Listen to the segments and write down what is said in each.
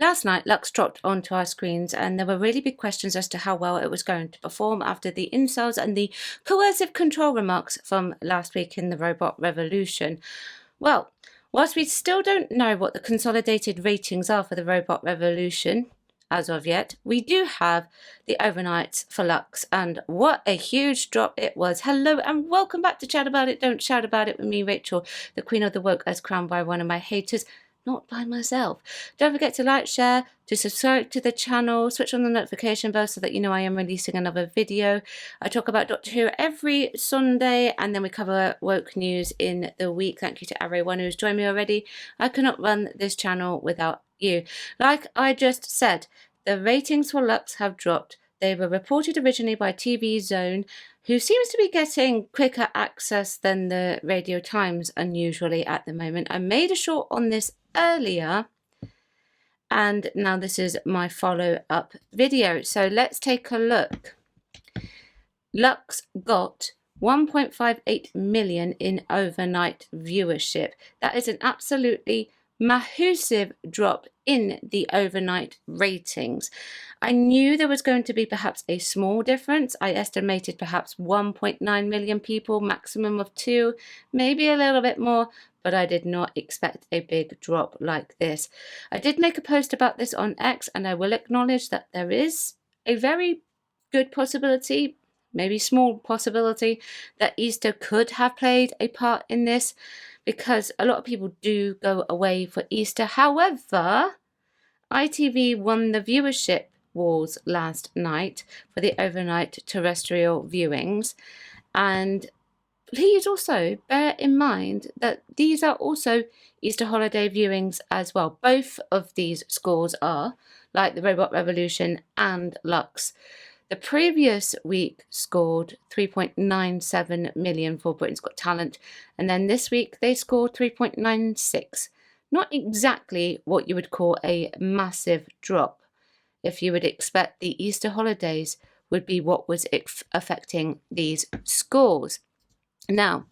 Last night, Lux dropped onto our screens, and there were really big questions as to how well it was going to perform after the incels and the coercive control remarks from last week in the Robot Revolution. Well, whilst we still don't know what the consolidated ratings are for the Robot Revolution as of yet, we do have the overnights for Lux, and what a huge drop it was. Hello and welcome back to Chat About It, Don't Shout About It with me, Rachel, the Queen of the Woke, as crowned by one of my haters, not by myself. Don't forget to like, share, to subscribe to the channel, switch on the notification bell so that you know I am releasing another video. I talk about Doctor Who every Sunday, and then we cover woke news in the week. Thank you to everyone who's joined me already. I cannot run this channel without you. Like I just said, the ratings for Lux have dropped. They were reported originally by TV Zone, who seems to be getting quicker access than the Radio Times unusually at the moment. I made a short on this earlier, and now this is my follow-up video. So let's take a look. Lux got 1.58 million in overnight viewership. That is an absolutely massive drop in the overnight ratings. I knew there was going to be perhaps a small difference. I estimated perhaps 1.9 million people, maximum of 2, maybe a little bit more, but I did not expect a big drop like this. I did make a post about this on X, and I will acknowledge that there is a very good possibility, maybe small possibility, that Easter could have played a part in this, because a lot of people do go away for Easter. However, ITV won the viewership wars last night for the overnight terrestrial viewings, and please also bear in mind that these are also Easter holiday viewings as well. Both of these scores are, like the Robot Revolution and Lux. The previous week scored 3.97 million for Britain's Got Talent, and then this week they scored 3.96. Not exactly what you would call a massive drop, if you would expect the Easter holidays would be what was affecting these scores. Now,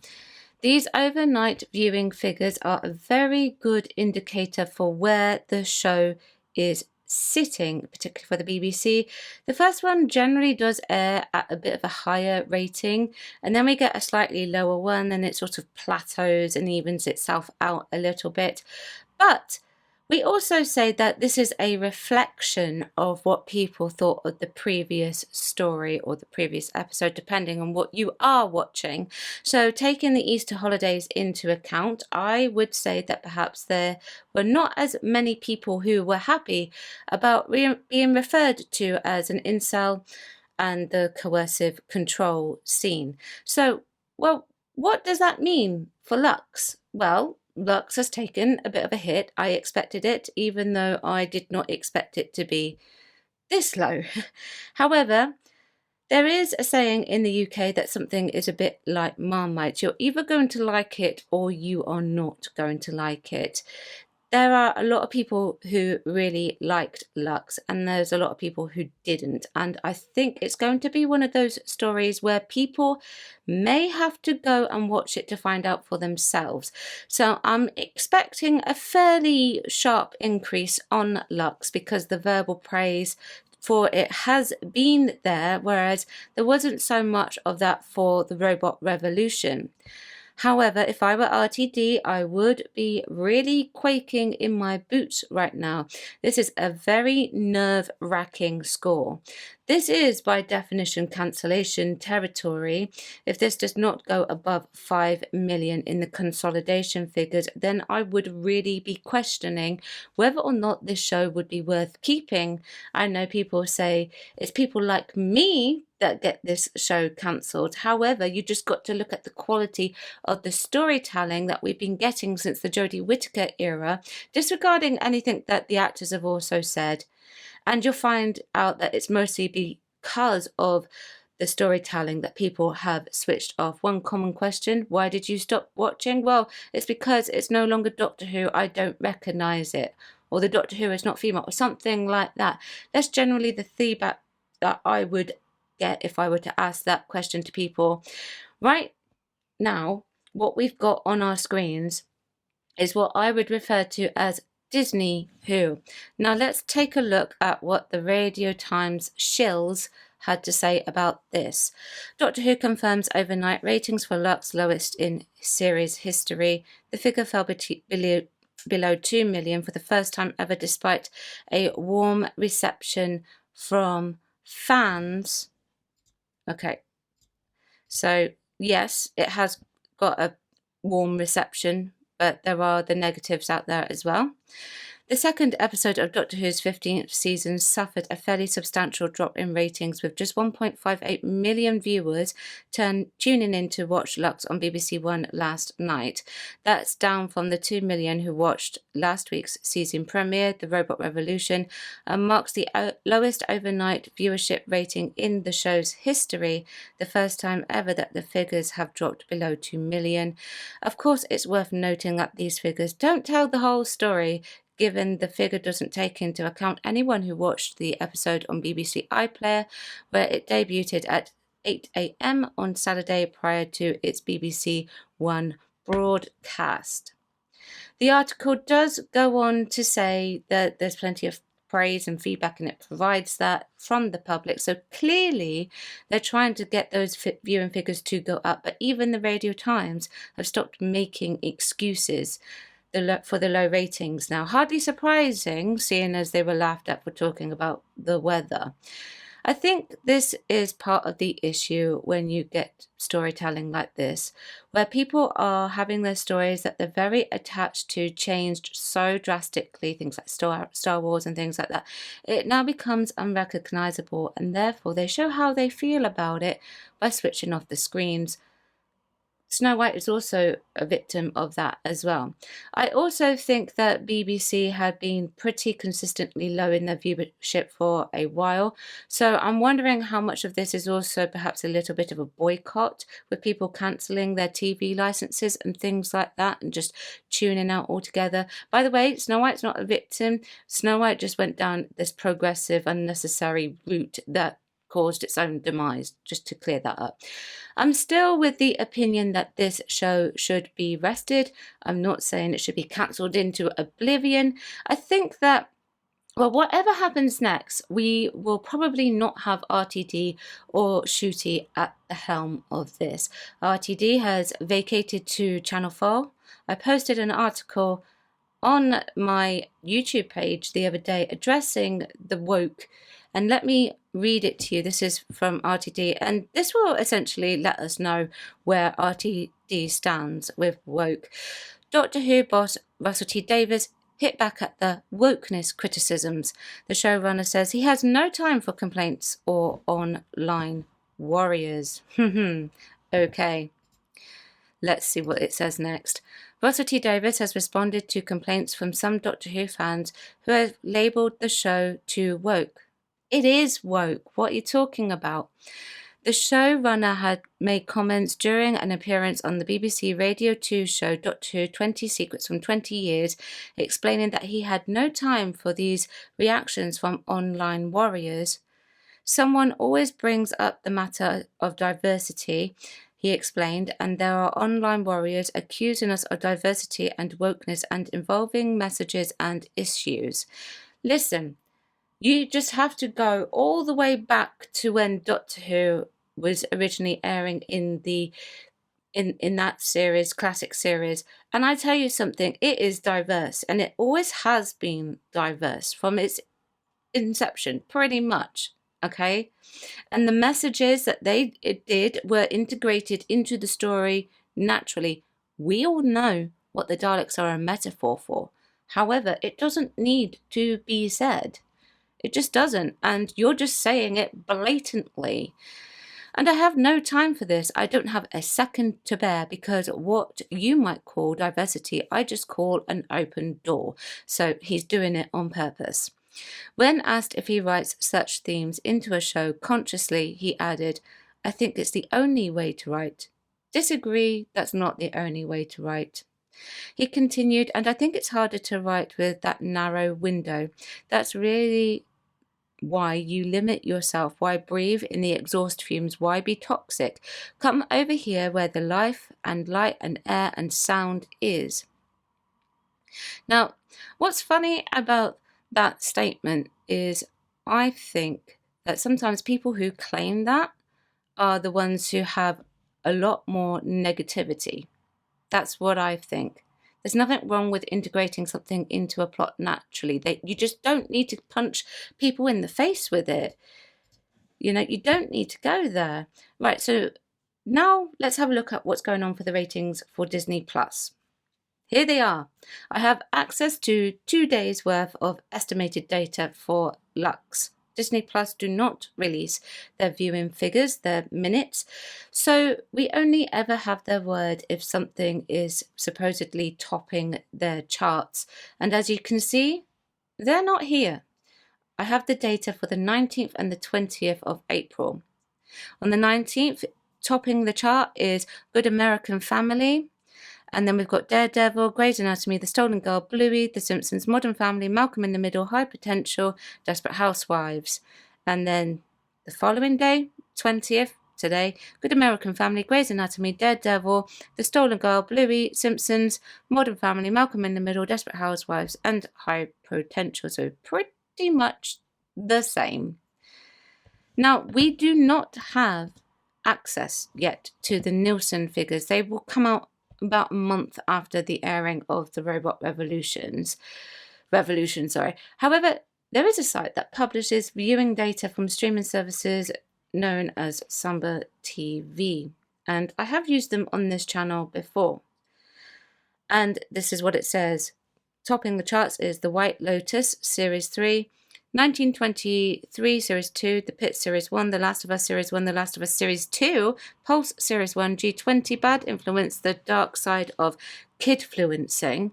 these overnight viewing figures are a very good indicator for where the show is sitting, particularly for the BBC. The first one generally does air at a bit of a higher rating, and then we get a slightly lower one, and it sort of plateaus and evens itself out a little bit. But we also say that this is a reflection of what people thought of the previous story or the previous episode, depending on what you are watching. So taking the Easter holidays into account, I would say that perhaps there were not as many people who were happy about being referred to as an incel and the coercive control scene. So, well, what does that mean for Lux? Well, Lux has taken a bit of a hit. I expected it, even though I did not expect it to be this low. However, there is a saying in the UK that something is a bit like Marmite. You're either going to like it or you are not going to like it. There are a lot of people who really liked Lux, and there's a lot of people who didn't. And I think it's going to be one of those stories where people may have to go and watch it to find out for themselves. So I'm expecting a fairly sharp increase on Lux, because the verbal praise for it has been there, whereas there wasn't so much of that for the Robot Revolution. However, if I were RTD, I would be really quaking in my boots right now. This is a very nerve-wracking score. This is, by definition, cancellation territory. If this does not go above 5 million in the consolidation figures, then I would really be questioning whether or not this show would be worth keeping. I know people say it's people like me that get this show cancelled. However, you just got to look at the quality of the storytelling that we've been getting since the Jodie Whittaker era, disregarding anything that the actors have also said. And you'll find out that it's mostly because of the storytelling that people have switched off. One common question: why did you stop watching? Well, it's because it's no longer Doctor Who. I don't recognise it. Or the Doctor Who is not female, or something like that. That's generally the feedback that I would get if I were to ask that question to people. Right now, what we've got on our screens is what I would refer to as Disney Who. Now let's take a look at what the Radio Times shills had to say about this. Doctor Who confirms overnight ratings for Lux lowest in series history. The figure fell below 2 million for the first time ever, despite a warm reception from fans. Okay, so yes, it has got a warm reception, but there are the negatives out there as well. The second episode of Doctor Who's 15th season suffered a fairly substantial drop in ratings, with just 1.58 million viewers tuning in to watch Lux on BBC One last night. That's down from the 2 million who watched last week's season premiere, The Robot Revolution, and marks the lowest overnight viewership rating in the show's history, the first time ever that the figures have dropped below 2 million. Of course, it's worth noting that these figures don't tell the whole story, given the figure doesn't take into account anyone who watched the episode on BBC iPlayer, where it debuted at 8 a.m. on Saturday prior to its BBC One broadcast. The article does go on to say that there's plenty of praise and feedback, and it provides that from the public. So clearly they're trying to get those viewing figures to go up, but even the Radio Times have stopped making excuses for the low ratings now. Hardly surprising, seeing as they were laughed at for talking about the weather. I think this is part of the issue when you get storytelling like this, where people are having their stories that they're very attached to changed so drastically, things like Star Wars and things like that. It now becomes unrecognizable, and therefore they show how they feel about it by switching off the screens. Snow White is also a victim of that as well. I also think that BBC had been pretty consistently low in their viewership for a while. So I'm wondering how much of this is also perhaps a little bit of a boycott, with people cancelling their TV licenses and things like that and just tuning out altogether. By the way, Snow White's not a victim. Snow White just went down this progressive, unnecessary route that caused its own demise, just to clear that up. I'm still with the opinion that this show should be rested. I'm not saying it should be cancelled into oblivion. I think that, well, whatever happens next, we will probably not have RTD or Ncuti at the helm of this. RTD has vacated to Channel 4. I posted an article on my YouTube page the other day addressing the woke, and let me read it to you. This is from RTD, and this will essentially let us know where RTD stands with woke. Doctor Who boss Russell T Davies hit back at the wokeness criticisms. The showrunner says he has no time for complaints or online warriors. Okay. Let's see what it says next. Russell T Davies has responded to complaints from some Doctor Who fans who have labelled the show too woke. It is woke. What are you talking about? The showrunner had made comments during an appearance on the BBC Radio 2 show Doctor Who 20 Secrets from 20 Years, explaining that he had no time for these reactions from online warriors. Someone always brings up the matter of diversity, he explained, and there are online warriors accusing us of diversity and wokeness and involving messages and issues. Listen, you just have to go all the way back to when Doctor Who was originally airing in that series, classic series, and I tell you something, it is diverse, and it always has been diverse from its inception, pretty much. Okay, and the messages that it did were integrated into the story naturally. We all know what the Daleks are a metaphor for. However, it doesn't need to be said. It just doesn't, and you're just saying it blatantly. And I have no time for this. I don't have a second to bear, because what you might call diversity, I just call an open door. So he's doing it on purpose. When asked if he writes such themes into a show consciously, he added, "I think it's the only way to write." Disagree, that's not the only way to write. He continued, "And I think it's harder to write with that narrow window. That's really why you limit yourself. Why breathe in the exhaust fumes? Why be toxic? Come over here where the life and light and air and sound is." Now, What's funny about that statement is I think that sometimes people who claim that are the ones who have a lot more negativity. That's what I think. There's nothing wrong with integrating something into a plot naturally. You just don't need to punch people in the face with it. You know, you don't need to go there. Right, so now let's have a look at what's going on for the ratings for Disney Plus. Here they are. I have access to 2 days worth of estimated data for Lux. Disney Plus do not release their viewing figures, their minutes, so we only ever have their word if something is supposedly topping their charts. And as you can see, they're not here. I have the data for the 19th and the 20th of April. On the 19th, topping the chart is Good American Family. And then we've got Daredevil, Grey's Anatomy, The Stolen Girl, Bluey, The Simpsons, Modern Family, Malcolm in the Middle, High Potential, Desperate Housewives. And then the following day, 20th, today, Good American Family, Grey's Anatomy, Daredevil, The Stolen Girl, Bluey, Simpsons, Modern Family, Malcolm in the Middle, Desperate Housewives, and High Potential. So pretty much the same. Now, we do not have access yet to the Nielsen figures. They will come out about a month after the airing of the Robot Revolution. However, there is a site that publishes viewing data from streaming services known as Samba TV, and I have used them on this channel before. And this is what it says. Topping the charts is The White Lotus Series 3, 1923 Series 2, The Pit Series 1, The Last of Us Series 1, The Last of Us Series 2, Pulse Series 1, G20, Bad Influence, The Dark Side of Kidfluencing,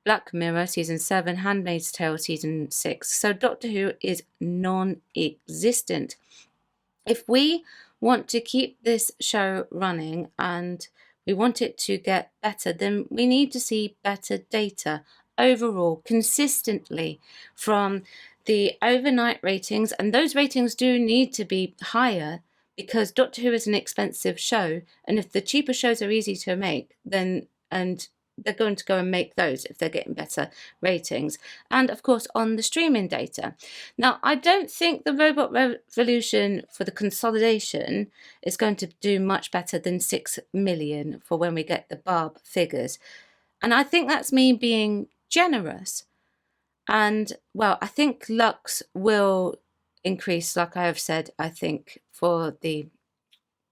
Black Mirror Season 7, Handmaid's Tale Season 6. So Doctor Who is non-existent. If we want to keep this show running and we want it to get better, then we need to see better data overall, consistently, from the overnight ratings. And those ratings do need to be higher because Doctor Who is an expensive show. And if the cheaper shows are easy to make, then they're going to go and make those if they're getting better ratings. And of course on the streaming data. Now, I don't think the Robot Revolution for the consolidation is going to do much better than 6 million for when we get the Barb figures. And I think that's me being generous. And well, I think Lux will increase, like I have said, I think, for the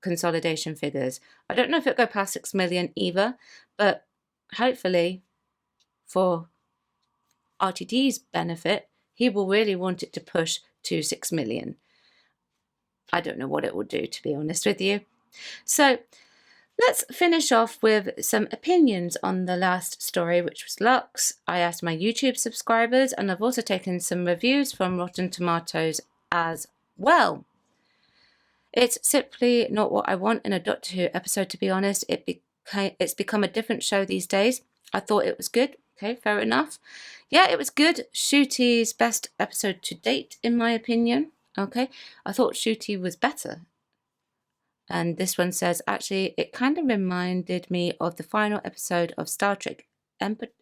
consolidation figures. I don't know if it'll go past 6 million either, but hopefully for RTD's benefit, he will really want it to push to 6 million. I don't know what it will do, to be honest with you. So let's finish off with some opinions on the last story, which was Lux. I asked my YouTube subscribers, and I've also taken some reviews from Rotten Tomatoes as well. It's simply not what I want in a Doctor Who episode, to be honest. It's become a different show these days. I thought it was good. Okay, fair enough. Yeah, it was good. Ncuti's best episode to date, in my opinion. Okay, I thought Ncuti was better. And this one says, actually, it kind of reminded me of the final episode of Star Trek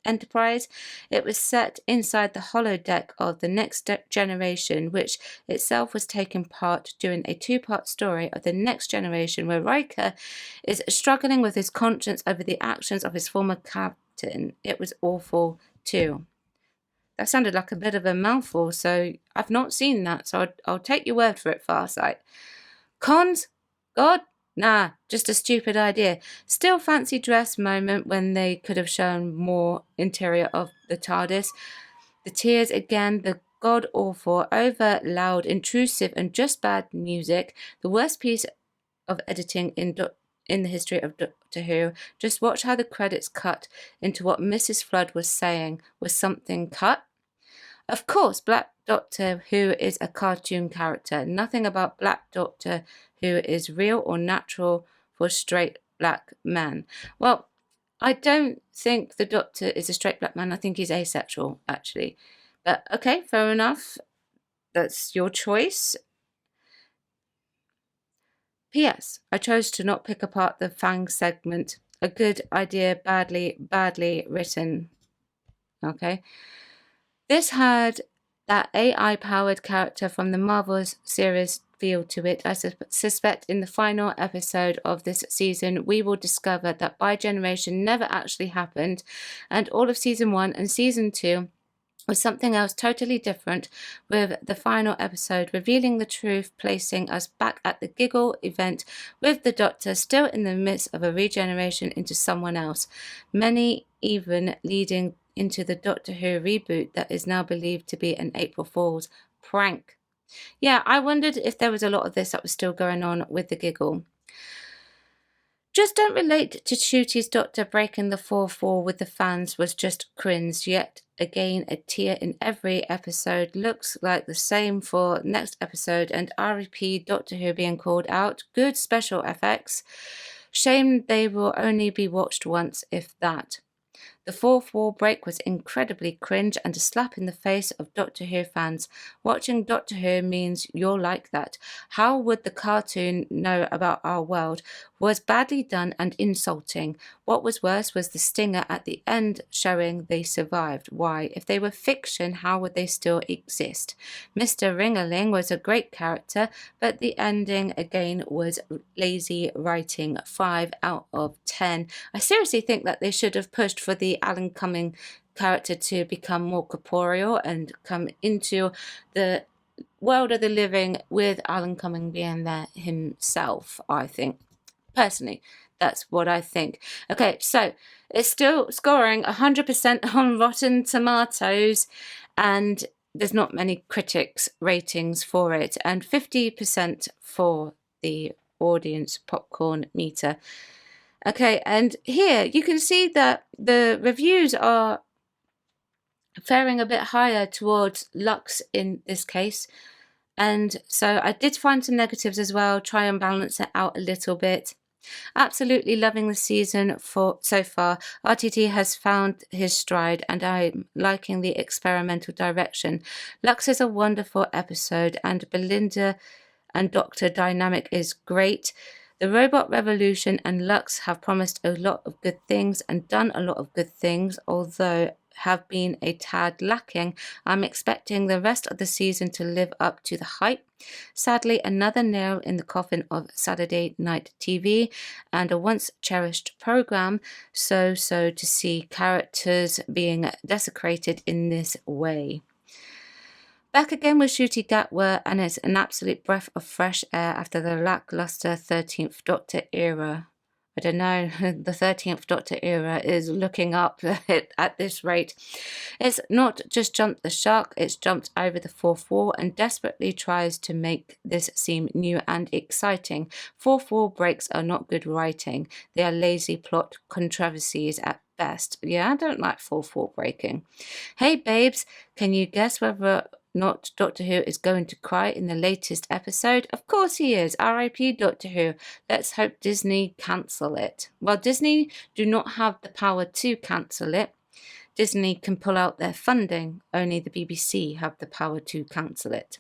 Enterprise. It was set inside the holodeck of the Next Generation, which itself was taking part during a 2-part story of the Next Generation, where Riker is struggling with his conscience over the actions of his former captain. It was awful too. That sounded like a bit of a mouthful, so I've not seen that, so I'll take your word for it, Farsight. Cons? God? Nah, just a stupid idea. Still fancy dress moment when they could have shown more interior of the TARDIS. The tears again, the god-awful, over loud, intrusive and just bad music. The worst piece of editing in the history of Doctor Who. Just watch how the credits cut into what Mrs. Flood was saying. Was something cut? Of course, Black Doctor Who is a cartoon character. Nothing about Black Doctor Who is real or natural for straight black man. Well, I don't think the Doctor is a straight black man. I think he's asexual, actually. But okay, fair enough. That's your choice. P.S. I chose to not pick apart the Fang segment. A good idea, badly written. Okay. This had that AI-powered character from the Marvel's series feel to it. I suspect in the final episode of this season, we will discover that Bi-Generation never actually happened, and all of season 1 and season 2 was something else totally different, with the final episode revealing the truth, placing us back at the Giggle event with the Doctor still in the midst of a regeneration into someone else, many even leading into the Doctor Who reboot that is now believed to be an April Fool's prank. Yeah, I wondered if there was a lot of this that was still going on with the Giggle. Just don't relate to Ncuti's Doctor breaking the fourth wall with the fans was just cringe, yet again a tear in every episode. Looks like the same for next episode, and REP Doctor Who being called out. Good special effects. Shame they will only be watched once, if that. The fourth wall break was incredibly cringe and a slap in the face of Doctor Who fans. Watching Doctor Who means you're like that. How would the cartoon know about our world? Was badly done and insulting. What was worse was the stinger at the end showing they survived. Why? If they were fiction, how would they still exist? Mr. Ringerling was a great character, but the ending again was lazy writing. 5 out of 10. I seriously think that they should have pushed for the Alan Cumming character to become more corporeal and come into the world of the living with Alan Cumming being there himself, I think. Personally, that's what I think. Okay, so it's still scoring 100% on Rotten Tomatoes, and there's not many critics ratings for it, and 50% for the audience popcorn meter. Okay, and here you can see that the reviews are faring a bit higher towards Lux in this case. And so I did find some negatives as well, try and balance it out a little bit. Absolutely loving the season for so far. RTD has found his stride and I'm liking the experimental direction. Lux is a wonderful episode and Belinda and Doctor dynamic is great. The Robot Revolution and Lux have promised a lot of good things and done a lot of good things, although have been a tad lacking. I'm expecting the rest of the season to live up to the hype. Sadly, another nail in the coffin of Saturday night TV and a once cherished program. So to see characters being desecrated in this way. Back again with Ncuti Gatwa, and it's an absolute breath of fresh air after the lackluster 13th Doctor era. I don't know, the 13th Doctor era is looking up at this rate. It's not just jumped the shark, it's jumped over the fourth wall and desperately tries to make this seem new and exciting. Fourth wall breaks are not good writing, they are lazy plot controversies at best. Yeah, I don't like fourth wall breaking. Hey babes, can you guess whether not Doctor Who is going to cry in the latest episode? Of course he is. R.I.P. Doctor Who. Let's hope Disney cancel it. Well, Disney do not have the power to cancel it. Disney can pull out their funding. Only the BBC have the power to cancel it.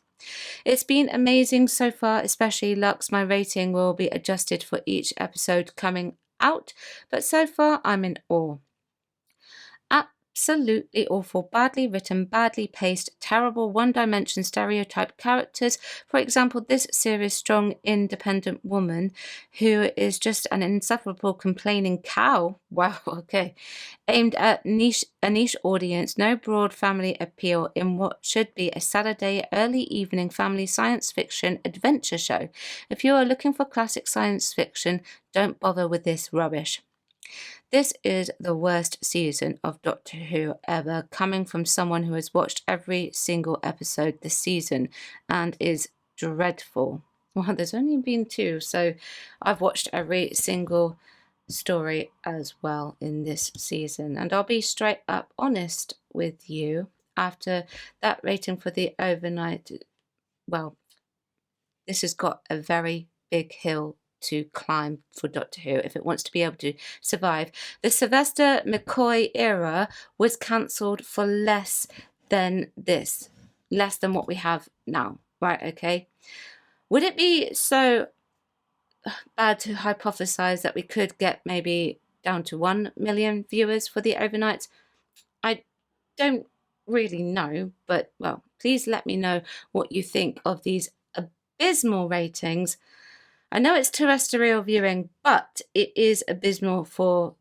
It's been amazing so far, especially Lux. My rating will be adjusted for each episode coming out, but so far I'm in awe. Absolutely awful, badly written, badly paced, terrible one-dimension stereotype characters. For example, this series' strong, independent woman who is just an insufferable, complaining cow. Wow, okay. Aimed at a niche audience, no broad family appeal in what should be a Saturday early evening family science fiction adventure show. If you are looking for classic science fiction, don't bother with this rubbish. This is the worst season of Doctor Who ever, coming from someone who has watched every single episode this season and is dreadful. Well, there's only been 2, so I've watched every single story as well in this season. And I'll be straight up honest with you, after that rating for the overnight, well, this has got a very big hill to climb for Doctor Who if it wants to be able to survive. The Sylvester McCoy era was cancelled for less than this, less than what we have now, right? Okay. Would it be so bad to hypothesize that we could get maybe down to 1 million viewers for the overnight? I don't really know, but well, please let me know what you think of these abysmal ratings. I know it's terrestrial viewing, but it is abysmal for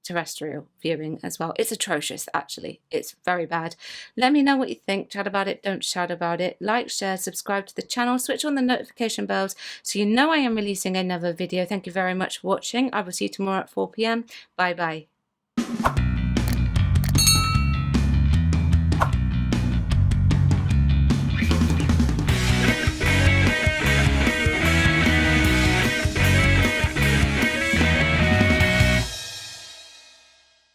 terrestrial viewing as well. It's atrocious, actually. It's very bad. Let me know what you think. Chat about it, don't shout about it. Like, share, subscribe to the channel, switch on the notification bells so you know I am releasing another video. Thank you very much for watching. I will see you tomorrow at 4 p.m. Bye bye.